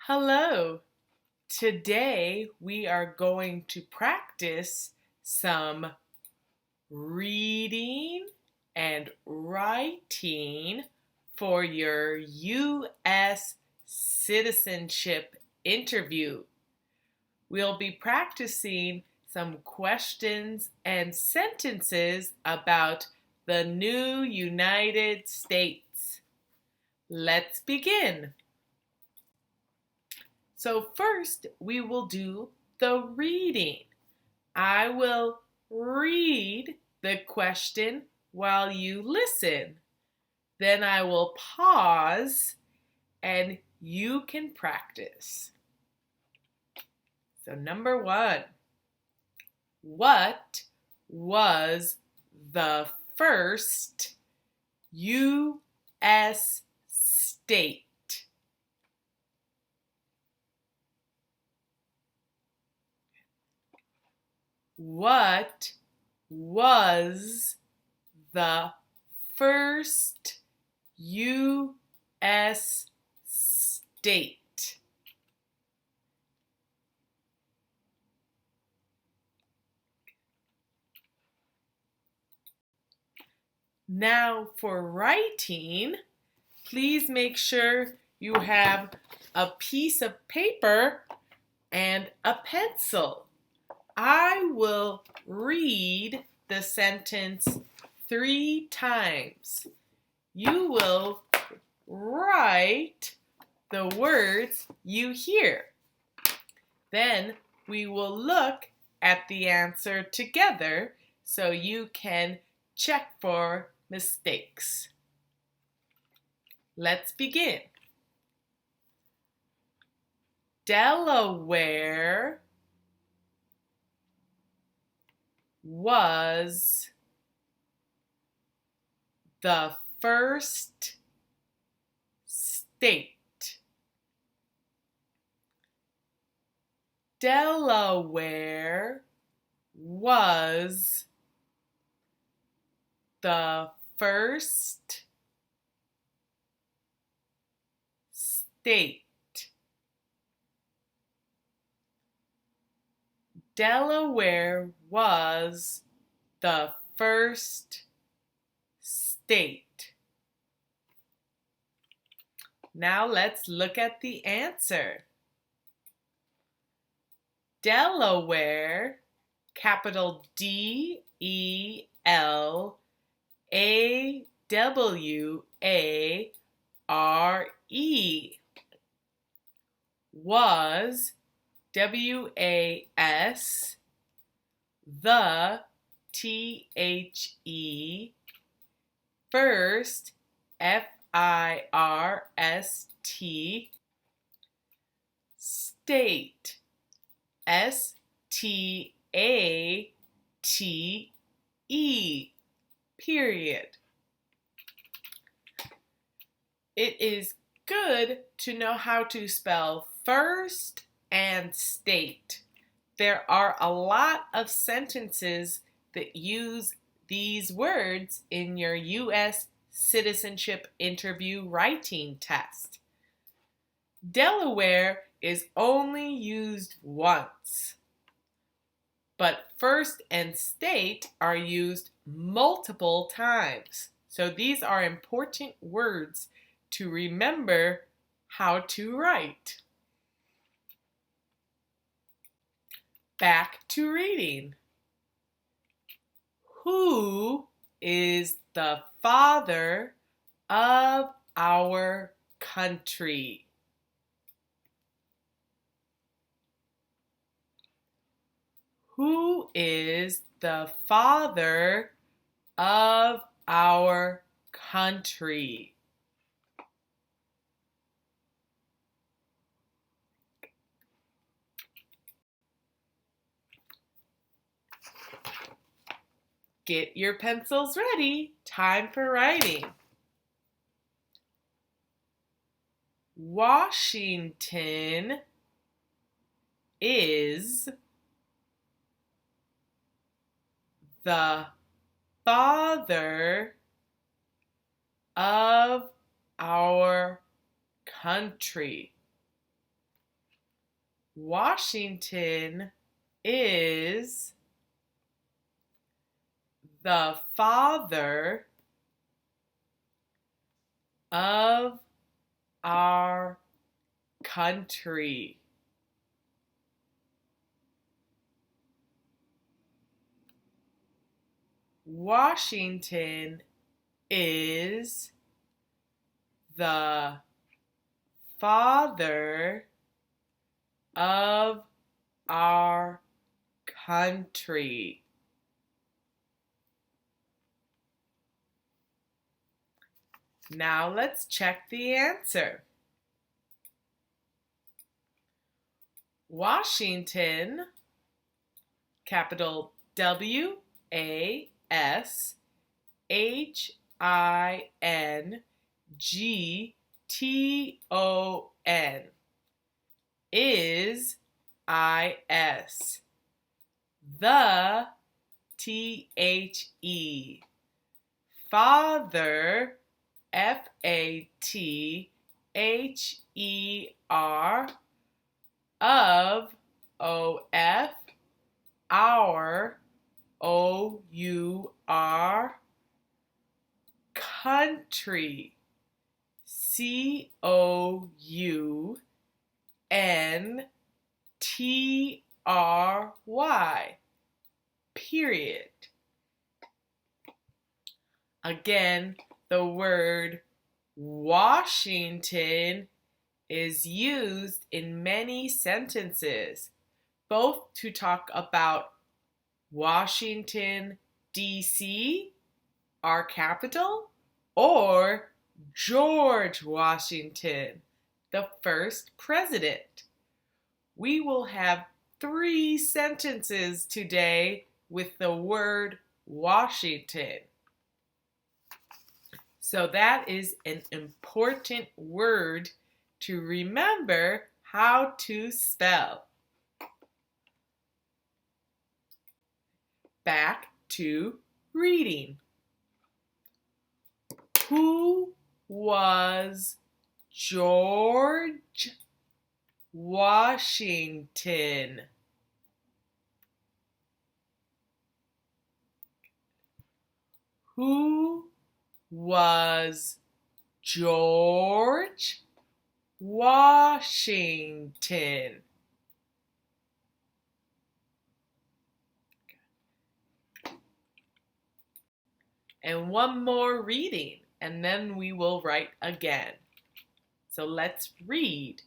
Hello. Today we are going to practice some reading and writing for your U.S. citizenship interview. We'll be practicing some questions and sentences about the new United States. Let's begin. So first, we will do the reading. I will read the question while you listen. Then I will pause and you can practice. So number 1, what was the first U.S. state? What was the first U.S. state? Now for writing, please make sure you have a piece of paper and a pencil. I will read the sentence 3 times. You will write the words you hear. Then we will look at the answer together so you can check for mistakes. Let's begin. Delaware was the first state. Delaware was the first state. Delaware was the first state. Now let's look at the answer. Delaware, capital D-E-L-A-W-A-R-E, was W-A-S, the T-H-E, first, F-I-R-S-T, state, S-T-A-T-E, period. It is good to know how to spell first and state. There are a lot of sentences that use these words in your U.S. citizenship interview writing test. Delaware is only used once, but first and state are used multiple times. So these are important words to remember how to write. Back to reading. Who is the father of our country? Who is the father of our country? Get your pencils ready. Time for writing. Washington is the father of our country. Washington is the father of our country. Washington is the father of our country. Now let's check the answer. Washington, capital Washington, is is the father father of our country Country period. Again, the word Washington is used in many sentences, both to talk about Washington, D.C., our capital, or George Washington, the first president. We will have 3 sentences today with the word Washington. So that is an important word to remember how to spell. Back to reading. Who was George Washington? Who was George Washington? And one more reading, and then we will write again. So let's read.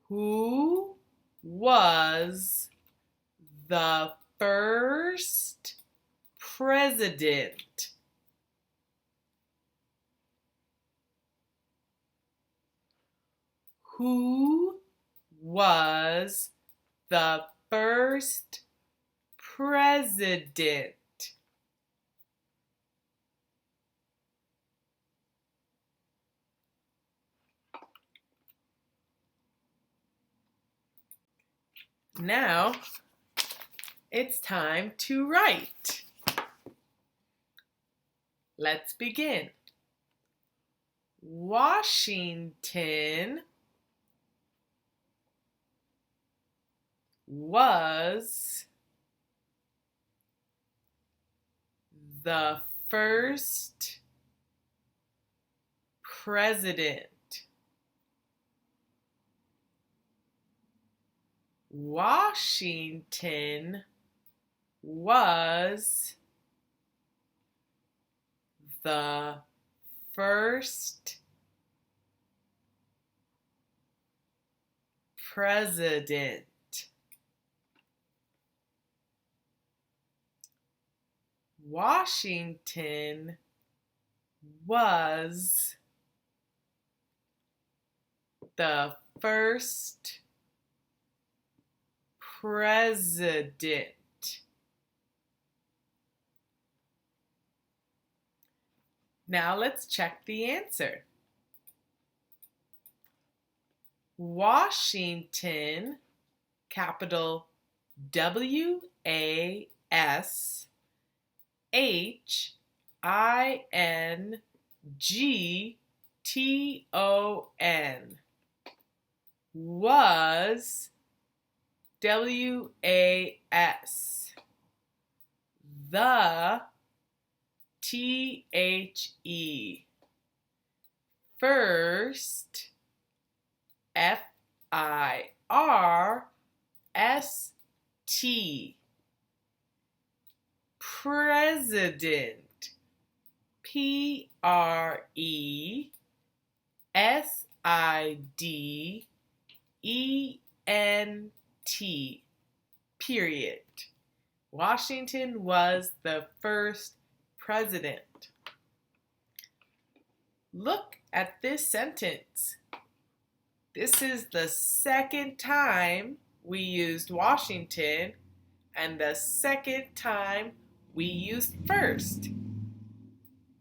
Who was the first president? Who was the first president? Now, it's time to write. Let's begin. Washington was the first president. Washington was the first president. Washington was the first president. Now let's check the answer. Washington, capital Washington, was W-A-S. The, T-H-E. First, F-I-R-S-T. President, P-R-E-S-I-D-E-N-T. Period. Washington was the first president. Look at this sentence. This is the second time we used Washington and the second time we used first.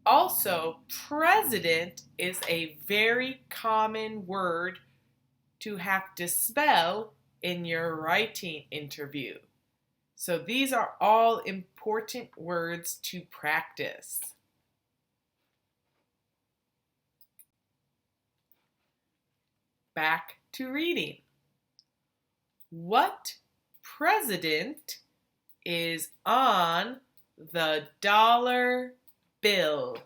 Also, president is a very common word to have to spell in your writing interview. So these are all important words to practice. Back to reading. What president is on the dollar bill?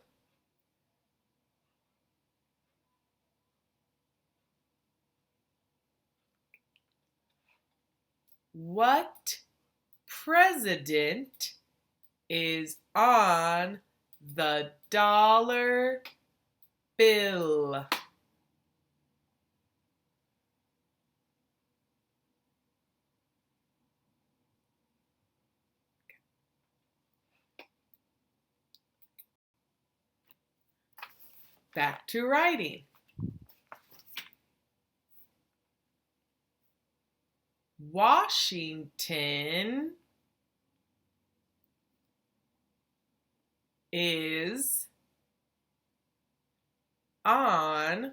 What president is on the dollar bill? Back to writing. Washington is on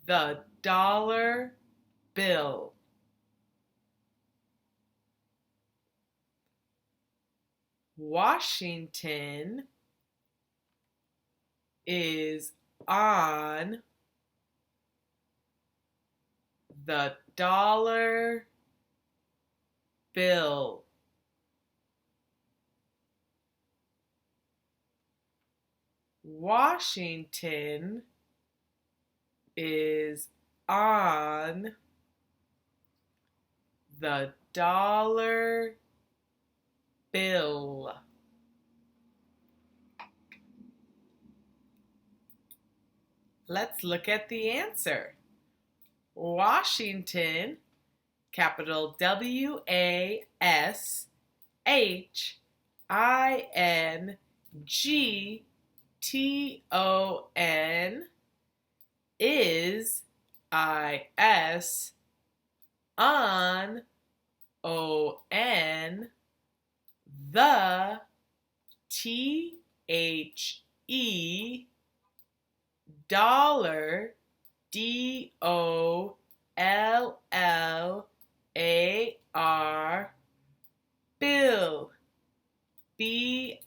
the dollar bill. Washington is on the dollar bill. Washington is on the dollar bill. Let's look at the answer. Washington, capital W-A-S-H-I-N-G-T-O-N, is I-S, on, O-N, the, T-H-E, dollar, D-O-L-L-A-R, bill, B-I-L-L.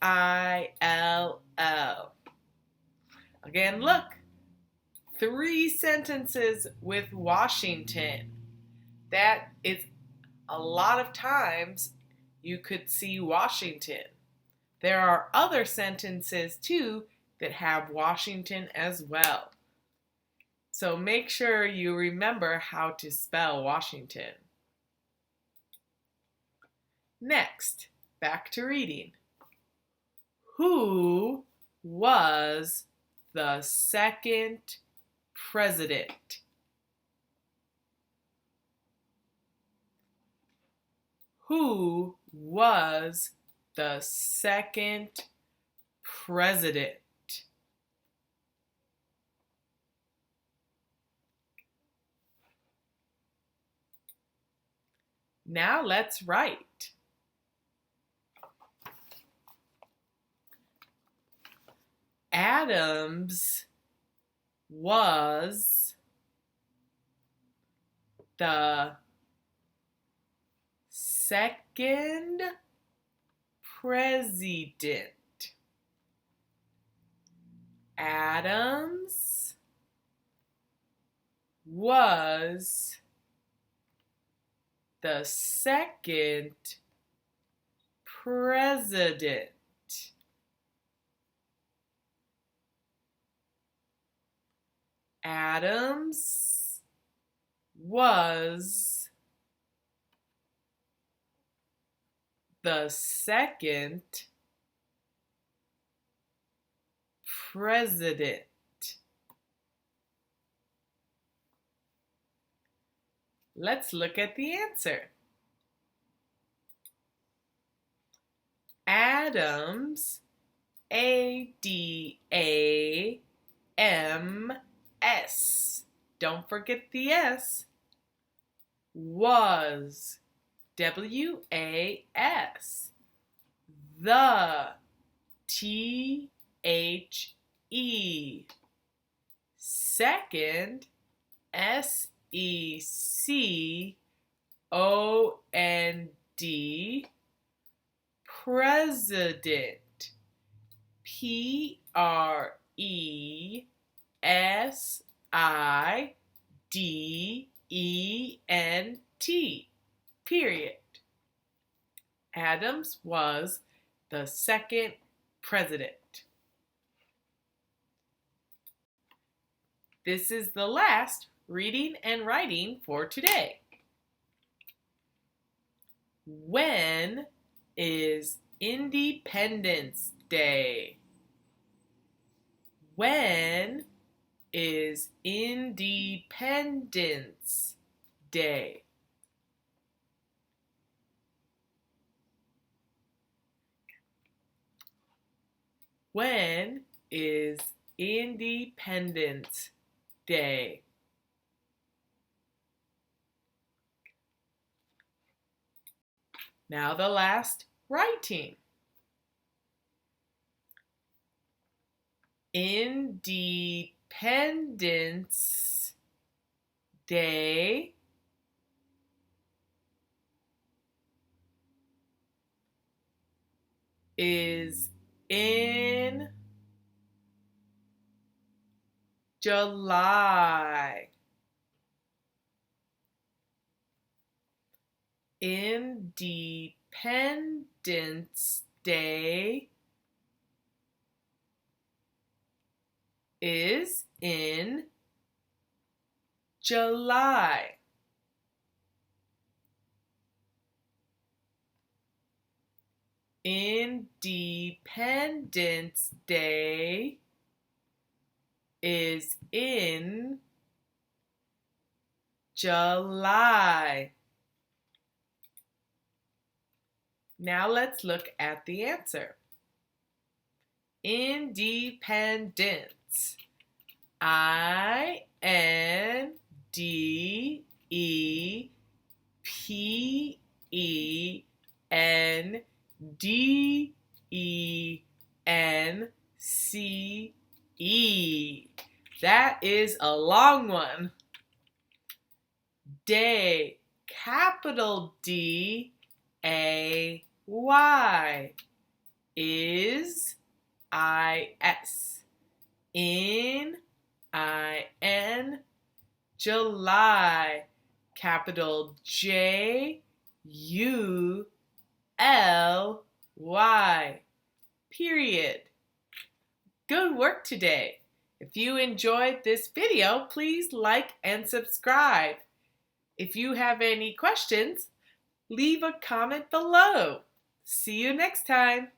Again, look. 3 sentences with Washington. That is a lot of times you could see Washington. There are other sentences too that have Washington as well. So make sure you remember how to spell Washington. Next, back to reading. Who was the second president? Who was the second president? Now let's write. Adams was the second president. Adams was the second president. Adams was the second president. Let's look at the answer. Adams, A-D-A-M-S, don't forget the S, was, W-A-S, the, T-H-E, second, S-E-C-O-N-D, president, P-R-E-S-I-D-E-N-T, period. Adams was the second president. This is the last reading and writing for today. When is Independence Day? When is Independence Day? When is Independence Day? Now the last writing. Independence Day is in July. Independence Day is in July. Independence Day is in July. Now let's look at the answer. Independence. I-N-D-E-P-E-N-D-E-N-C-E. That is a long one. Day, capital D-A-Y, is I-S, in-I-N, July, capital J-U-L-Y, period. Good work today. If you enjoyed this video, please like and subscribe. If you have any questions, leave a comment below. See you next time.